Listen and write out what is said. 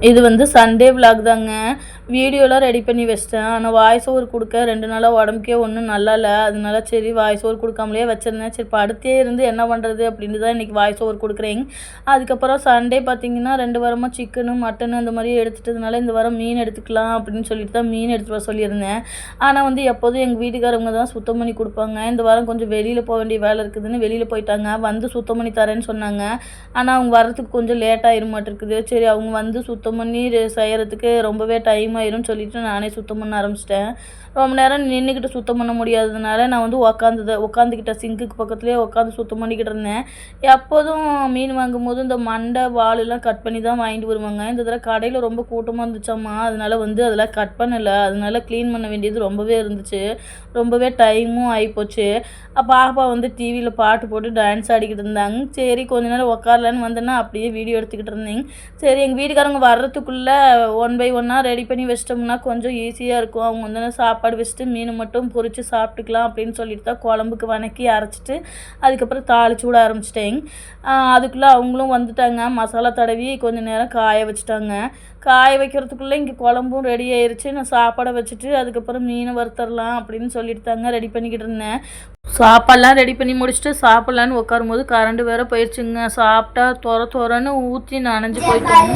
இது வந்து Sunday vlog தாங்க. வீடியோலாம் ரெடி பண்ணி வச்சிட்டேன். ஆனால் வாய்ஸ் ஓவர் கொடுக்க 2 நாளாக உடம்புக்கே ஒன்றும் நல்லா இல்லை. அதனால சரி வாய்ஸ் ஓவர் கொடுக்காமலே வச்சுருந்தேன். சரி படுத்தே இருந்து என்ன பண்ணுறது அப்படின்னு தான் இன்றைக்கி வாய்ஸ் ஓவர் கொடுக்குறேங்க. அதுக்கப்புறம் சண்டே பார்த்திங்கன்னா 2 வாரமாக சிக்கனு மட்டனு அந்த மாதிரி எடுத்துட்டதுனால இந்த வாரம் மீன் எடுத்துக்கலாம் அப்படின்னு சொல்லிட்டு தான் மீன் எடுத்துகிட்டு வர சொல்லியிருந்தேன். ஆனால் வந்து எப்போதும் எங்கள் வீட்டுக்காரவங்க தான் சுத்தம் பண்ணி கொடுப்பாங்க. இந்த வாரம் கொஞ்சம் வெளியில் போக வேண்டிய வேலை இருக்குதுன்னு வெளியில் போயிட்டாங்க. வந்து சுத்தம் பண்ணி தரேன்னு சொன்னாங்க. ஆனால் அவங்க வர்றதுக்கு கொஞ்சம் லேட் ஆயிரும் மாட்டிருக்குது. சரி அவங்க வந்து சுத்தம் பண்ணி செய்கிறதுக்கு ரொம்பவே டைம் ஆயிரும்னு சொல்லிட்டு நானே சுத்தம் பண்ண ஆரம்பிச்சிட்டேன். ரொம்ப நேரம் நின்றுக்கிட்டு சுத்தம் பண்ண முடியாததுனால நான் வந்து உட்காந்துக்கிட்டேன். சிங்க்குக்கு பக்கத்துலேயே உட்காந்து சுத்தம் பண்ணிக்கிட்டு இருந்தேன். எப்போதும் மீன் வாங்கும்போது இந்த மண்டை வாலெல்லாம் கட் பண்ணி தான் வாங்கிட்டு வருவாங்க. இந்த தடவை கடையில் ரொம்ப கூட்டமாக இருந்துச்சாம்மா, அதனால வந்து அதெல்லாம் கட் பண்ணலை. அதனால க்ளீன் பண்ண வேண்டியது ரொம்பவே இருந்துச்சு. ரொம்பவே டைமும் ஆகிப்போச்சு. பாப்பா வந்து டிவியில் பாட்டு போட்டு டான்ஸ் ஆடிக்கிட்டு இருந்தாங்க. சரி கொஞ்ச நேரம் உட்காரலான்னு வந்தேன்னா அப்படியே வீடியோ எடுத்துக்கிட்டு இருந்தேங்க. சரி எங்கள் வீட்டுக்காரங்க வர்றதுக்குள்ளே 1 பை 1 ரெடி பண்ணி வச்சிட்டோம்னா கொஞ்சம் ஈஸியாக இருக்கும். அவங்க வந்து சாப்பாடு வச்சுட்டு மீன் மட்டும் பொரித்து சாப்பிட்டுக்கலாம் அப்படின்னு சொல்லிட்டு தான் குழம்புக்கு வதக்கி அரைச்சிட்டு அதுக்கப்புறம் தாளிச்சு விட ஆரம்பிச்சிட்டேங்க. அதுக்குள்ளே அவங்களும் வந்துட்டாங்க. மசாலா தடவி கொஞ்சம் நேரம் காய வச்சுட்டாங்க. காய வைக்கிறதுக்குள்ளே இங்கே குழம்பும் ரெடி ஆயிடுச்சு. நான் சாப்பாடை வச்சுட்டு அதுக்கப்புறம் மீனை வறுத்தரலாம் அப்படின்னு சொல்லிட்டு தாங்க ரெடி பண்ணிக்கிட்டு இருந்தேன். சாப்பாடெலாம் ரெடி பண்ணி முடிச்சுட்டு சாப்பிட்லான்னு உட்காரும்போது கரண்ட் வேறு போயிடுச்சுங்க. சாப்பிட்டா தொரன்னு ஊற்றி நனைஞ்சு போயிட்டோம்.